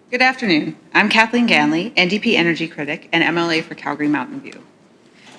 Good afternoon. I'm Kathleen Ganley, NDP Energy Critic and MLA for Calgary Mountain View.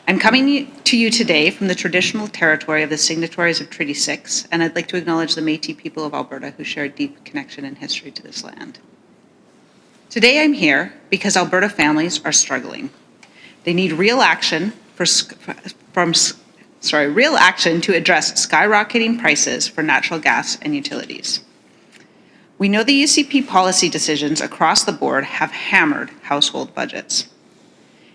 I'm coming to you today from the traditional territory of the signatories of Treaty 6, and I'd like to acknowledge the Métis people of Alberta who share a deep connection and history to this land. Today I'm here because Alberta families are struggling. They need real action to address skyrocketing prices for natural gas and utilities. We know the UCP policy decisions across the board have hammered household budgets.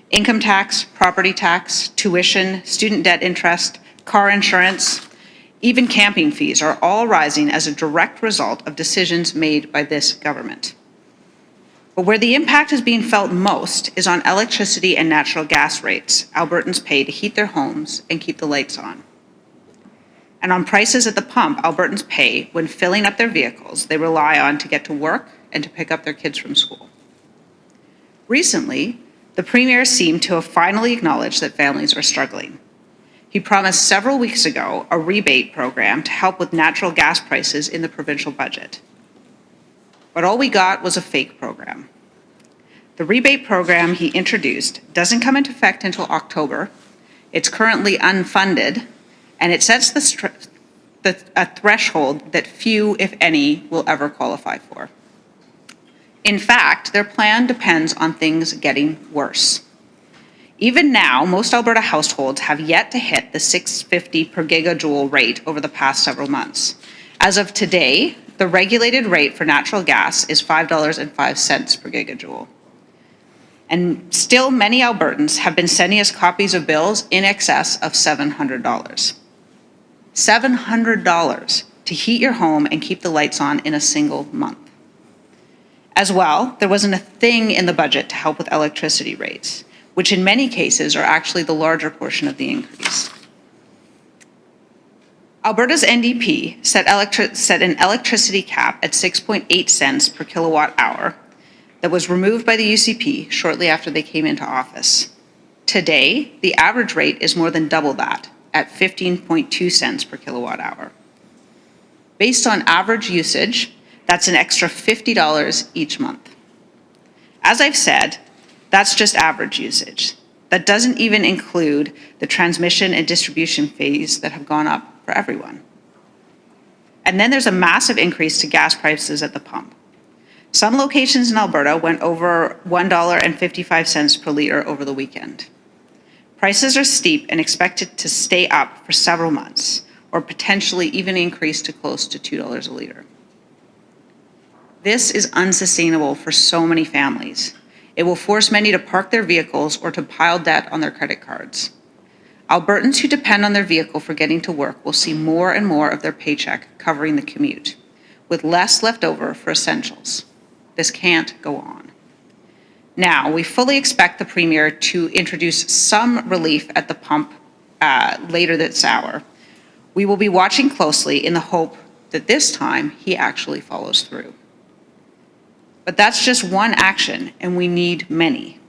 Income tax, property tax, tuition, student debt interest, car insurance, even camping fees are all rising as a direct result of decisions made by this government. But where the impact is being felt most is on electricity and natural gas rates Albertans pay to heat their homes and keep the lights on. And on prices at the pump Albertans pay when filling up their vehicles they rely on to get to work and to pick up their kids from school. Recently, the Premier seemed to have finally acknowledged that families are struggling. He promised several weeks ago a rebate program to help with natural gas prices in the provincial budget. But all we got was a fake program. The rebate program he introduced doesn't come into effect until October. It's currently unfunded, and it sets a threshold that few, if any, will ever qualify for. In fact, their plan depends on things getting worse. Even now, most Alberta households have yet to hit the $6.50 per gigajoule rate over the past several months. As of today, the regulated rate for natural gas is $5.05 per gigajoule. And still, many Albertans have been sending us copies of bills in excess of $700. $700 to heat your home and keep the lights on in a single month. As well, there wasn't a thing in the budget to help with electricity rates, which in many cases are actually the larger portion of the increase. Alberta's NDP set an electricity cap at 6.8 cents per kilowatt hour that was removed by the UCP shortly after they came into office. Today, the average rate is more than double that, at 15.2 cents per kilowatt hour. Based on average usage, that's an extra $50 each month. As I've said, that's just average usage. That doesn't even include the transmission and distribution fees that have gone up for everyone. And then there's a massive increase to gas prices at the pump. Some locations in Alberta went over $1.55 per liter over the weekend. Prices are steep and expected to stay up for several months, or potentially even increase to close to $2 a liter. This is unsustainable for so many families. It will force many to park their vehicles or to pile debt on their credit cards. Albertans who depend on their vehicle for getting to work will see more and more of their paycheck covering the commute, with less left over for essentials. This can't go on. Now, we fully expect the Premier to introduce some relief at the pump later this hour. We will be watching closely in the hope that this time he actually follows through. But that's just one action, and we need many.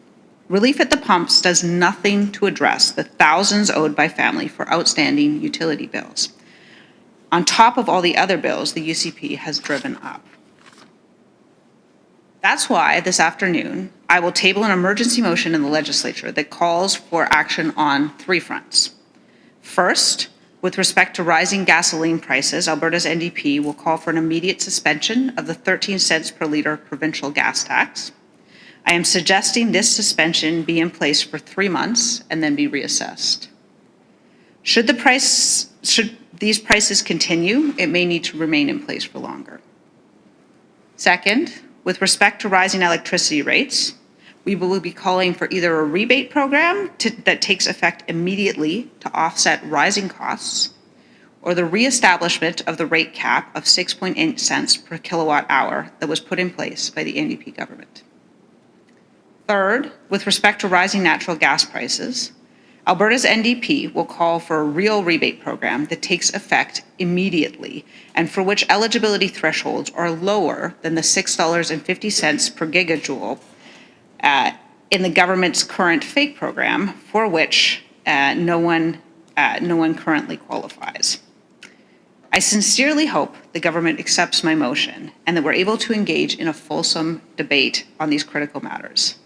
Relief at the pumps does nothing to address the thousands owed by family for outstanding utility bills, on top of all the other bills the UCP has driven up. That's why this afternoon, I will table an emergency motion in the legislature that calls for action on three fronts. First, with respect to rising gasoline prices, Alberta's NDP will call for an immediate suspension of the 13 cents per liter provincial gas tax. I am suggesting this suspension be in place for 3 months and then be reassessed. Should these prices continue, it may need to remain in place for longer. Second, with respect to rising electricity rates, we will be calling for either a rebate program that takes effect immediately to offset rising costs, or the reestablishment of the rate cap of 6.8 cents per kilowatt hour that was put in place by the NDP government. Third, with respect to rising natural gas prices, Alberta's NDP will call for a real rebate program that takes effect immediately and for which eligibility thresholds are lower than the $6.50 per gigajoule in the government's current fake program, for which no one currently qualifies. I sincerely hope the government accepts my motion and that we're able to engage in a fulsome debate on these critical matters.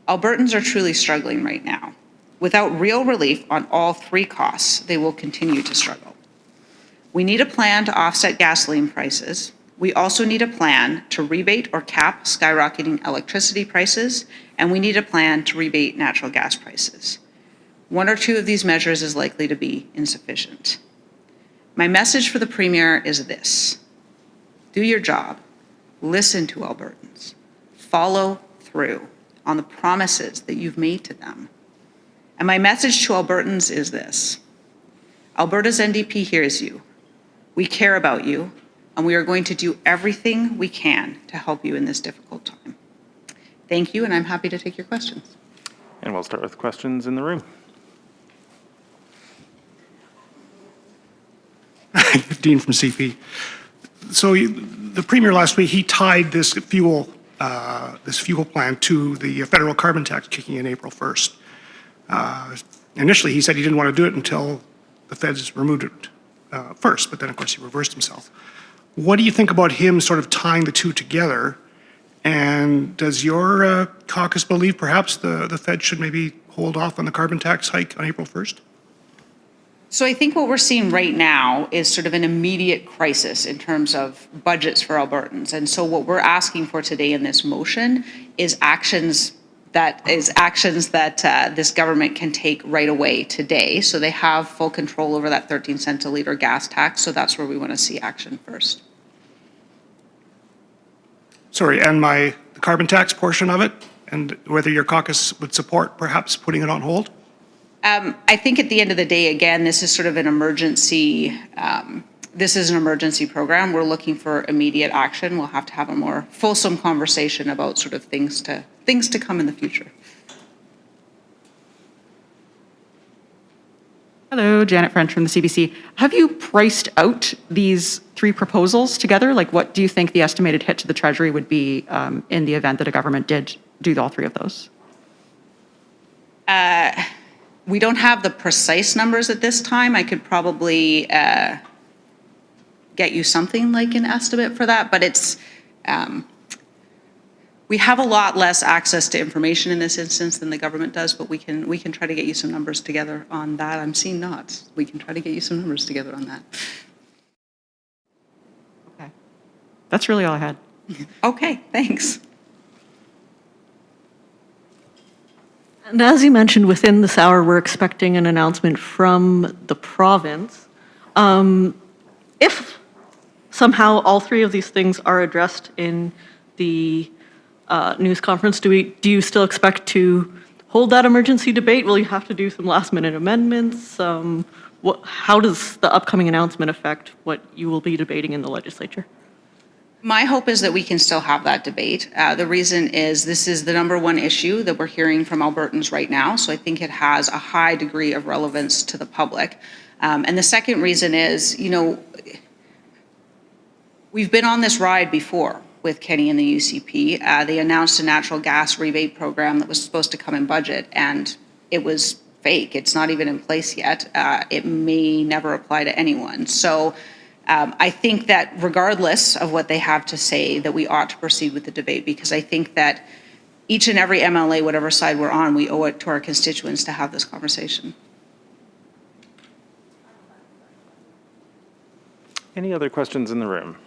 Albertans are truly struggling right now. Without real relief on all three costs, they will continue to struggle. We need a plan to offset gasoline prices. We also need a plan to rebate or cap skyrocketing electricity prices, and we need a plan to rebate natural gas prices. One or two of these measures is likely to be insufficient. My message for the Premier is this: do your job, listen to Albertans, follow through on the promises that you've made to them. And my message to Albertans is this: Alberta's NDP hears you. We care about you, and we are going to do everything we can to help you in this difficult time. Thank you, and I'm happy to take your questions. And we'll start with questions in the room. Dean from CP. So the Premier last week, he tied this fuel plan to the federal carbon tax kicking in April 1st. Initially, he said he didn't want to do it until the feds removed it first, but then, of course, he reversed himself. What do you think about him sort of tying the two together? And does your caucus believe perhaps the Fed should maybe hold off on the carbon tax hike on April 1st? So I think what we're seeing right now is sort of an immediate crisis in terms of budgets for Albertans. And so what we're asking for today in this motion is actions that this government can take right away today. So they have full control over that 13 cents a litre gas tax. So that's where we want to see action first. Sorry, and the carbon tax portion of it, and whether your caucus would support perhaps putting it on hold? I think at the end of the day, again, this is sort of an emergency. This is an emergency program. We're looking for immediate action. We'll have to have a more fulsome conversation about sort of things to come in the future. Hello, Janet French from the CBC. Have you priced out these three proposals together? Like, what do you think the estimated hit to the Treasury would be in the event that a government did do all three of those? We don't have the precise numbers at this time. I could probably get you something like an estimate for that, but it's we have a lot less access to information in this instance than the government does, but we can try to get you some numbers together on that. I'm seeing nods. We can try to get you some numbers together on that. Okay. That's really all I had. Okay, thanks. And as you mentioned, within this hour, we're expecting an announcement from the province. If somehow all three of these things are addressed in the news conference, do you still expect to hold that emergency debate? Will you have to do some last-minute amendments? How does the upcoming announcement affect what you will be debating in the legislature? My hope is that we can still have that debate. The reason is this is the number one issue that we're hearing from Albertans right now, so I think it has a high degree of relevance to the public. And the second reason is, we've been on this ride before with Kenny and the UCP. They announced a natural gas rebate program that was supposed to come in budget, and it was fake. It's not even in place yet. It may never apply to anyone. So I think that regardless of what they have to say, that we ought to proceed with the debate, because I think that each and every MLA, whatever side we're on, we owe it to our constituents to have this conversation. Any other questions in the room?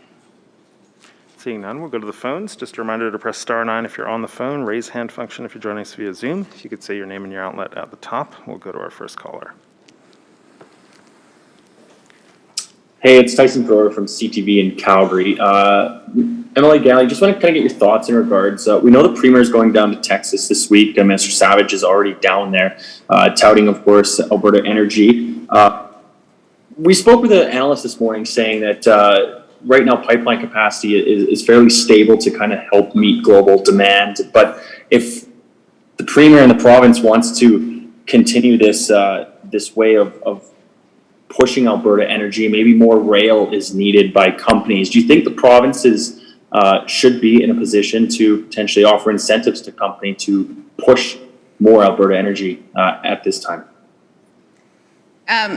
Seeing none, we'll go to the phones. Just a reminder to press *9 if you're on the phone, raise hand function if you're joining us via Zoom. If you could say your name and your outlet at the top, we'll go to our first caller. Hey, it's Tyson Brewer from CTV in Calgary. MLA Ganley, just want to kind of get your thoughts in regards. We know the Premier is going down to Texas this week. Mr. Savage is already down there, touting, of course, Alberta energy. We spoke with an analyst this morning saying that right now pipeline capacity is fairly stable to kind of help meet global demand. But if the Premier and the province wants to continue this this way of pushing Alberta energy, maybe more rail is needed by companies. Do you think the provinces should be in a position to potentially offer incentives to companies to push more Alberta energy at this time?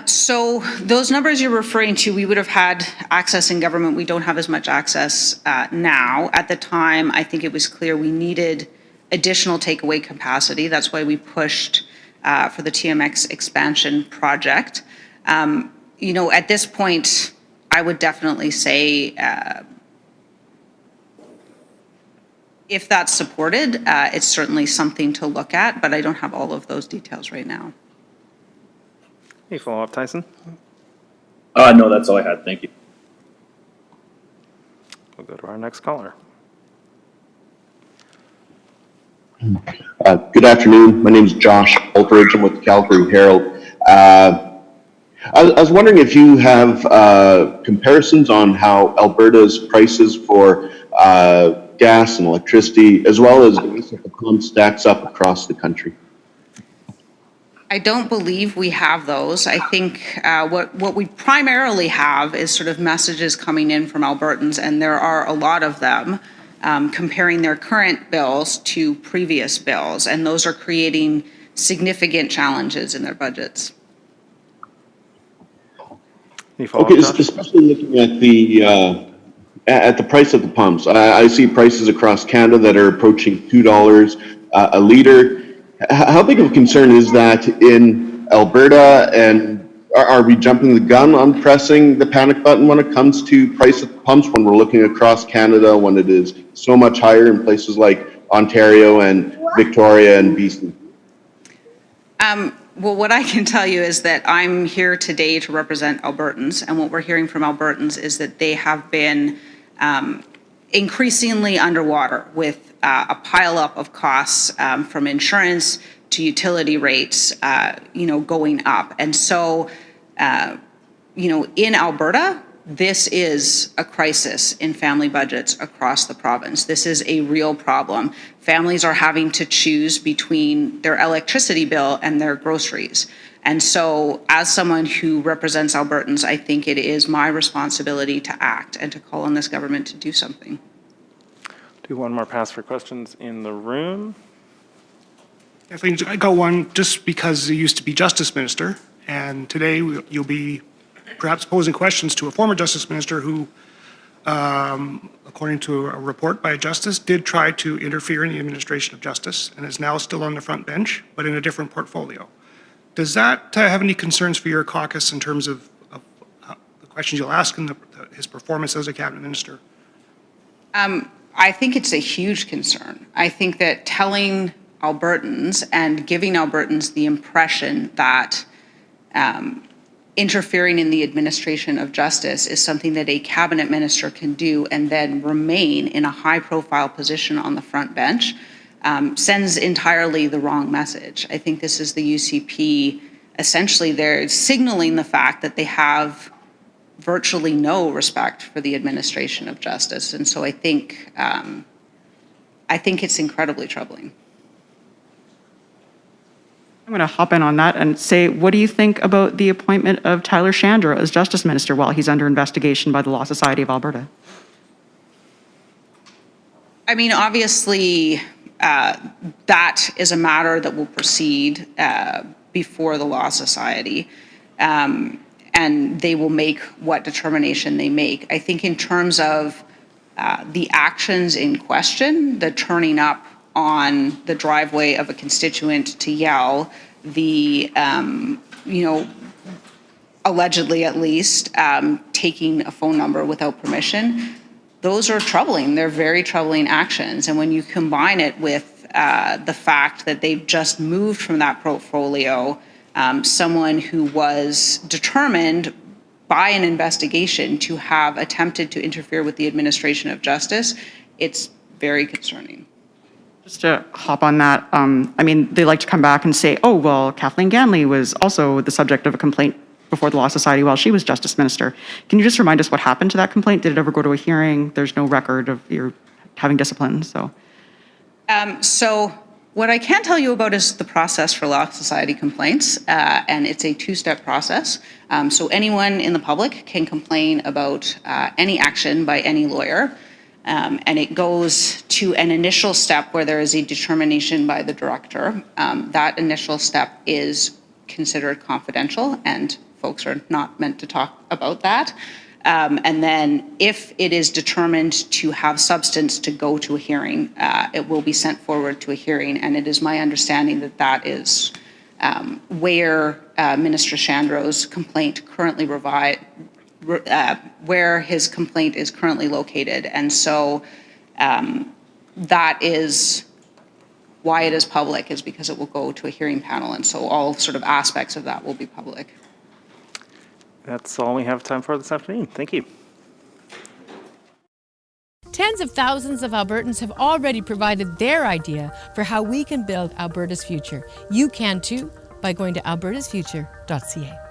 So those numbers you're referring to, we would have had access in government. We don't have as much access now. At the time, I think it was clear we needed additional takeaway capacity. That's why we pushed for the TMX expansion project. At this point, I would definitely say if that's supported, it's certainly something to look at, but I don't have all of those details right now. Any follow-up, Tyson? No, that's all I had. Thank you. We'll go to our next caller. Good afternoon. My name is Josh Aldridge. I'm with the Calgary Herald. I was wondering if you have comparisons on how Alberta's prices for gas and electricity, as well as gas at the pump, stacks up across the country. I don't believe we have those. I think what we primarily have is sort of messages coming in from Albertans, and there are a lot of them comparing their current bills to previous bills, and those are creating significant challenges in their budgets. Any follow-up, Okay, Josh? especially looking at the price at the pumps. I see prices across Canada that are approaching $2 a liter. How big of a concern is that in Alberta, and are we jumping the gun on pressing the panic button when it comes to price at the pumps when we're looking across Canada when it is so much higher in places like Ontario and Victoria and BC? Well, what I can tell you is that I'm here today to represent Albertans, and what we're hearing from Albertans is that they have been increasingly underwater with a pileup of costs from insurance to utility rates, going up. And so, in Alberta, this is a crisis in family budgets across the province. This is a real problem. Families are having to choose between their electricity bill and their groceries. And so, as someone who represents Albertans, I think it is my responsibility to act and to call on this government to do something. Do one more pass for questions in the room. Kathleen, I got one just because you used to be Justice Minister, and today you'll be perhaps posing questions to a former Justice Minister who, according to a report by a justice, did try to interfere in the administration of justice and is now still on the front bench, but in a different portfolio. Does that have any concerns for your caucus in terms of the questions you'll ask and his performance as a cabinet minister? I think it's a huge concern. I think that telling Albertans and giving Albertans the impression that interfering in the administration of justice is something that a cabinet minister can do and then remain in a high-profile position on the front bench sends entirely the wrong message. I think this is the UCP. Essentially, they're signaling the fact that they have virtually no respect for the administration of justice. And so I think it's incredibly troubling. I'm going to hop in on that and say, what do you think about the appointment of Tyler Shandro as Justice Minister while he's under investigation by the Law Society of Alberta? I mean, obviously, that is a matter that will proceed before the Law Society, and they will make what determination they make. I think in terms of the actions in question, the turning up on the driveway of a constituent to yell, the, allegedly at least, taking a phone number without permission, those are troubling. They're very troubling actions. And when you combine it with the fact that they've just moved from that portfolio, someone who was determined by an investigation to have attempted to interfere with the administration of justice, it's very concerning. Just to hop on that, they like to come back and say, oh, well, Kathleen Ganley was also the subject of a complaint before the Law Society while she was Justice Minister. Can you just remind us what happened to that complaint? Did it ever go to a hearing? There's no record of your having discipline, so. So what I can tell you about is the process for Law Society complaints, and it's a two-step process. So anyone in the public can complain about any action by any lawyer. And it goes to an initial step where there is a determination by the director. That initial step is considered confidential, and folks are not meant to talk about that. And then if it is determined to have substance to go to a hearing, it will be sent forward to a hearing. And it is my understanding that that is where Minister Shandro's complaint currently where his complaint is currently located. And so that is why it is public, is because it will go to a hearing panel. And so all sort of aspects of that will be public. That's all we have time for this afternoon. Thank you. Tens of thousands of Albertans have already provided their idea for how we can build Alberta's future. You can too by going to albertasfuture.ca.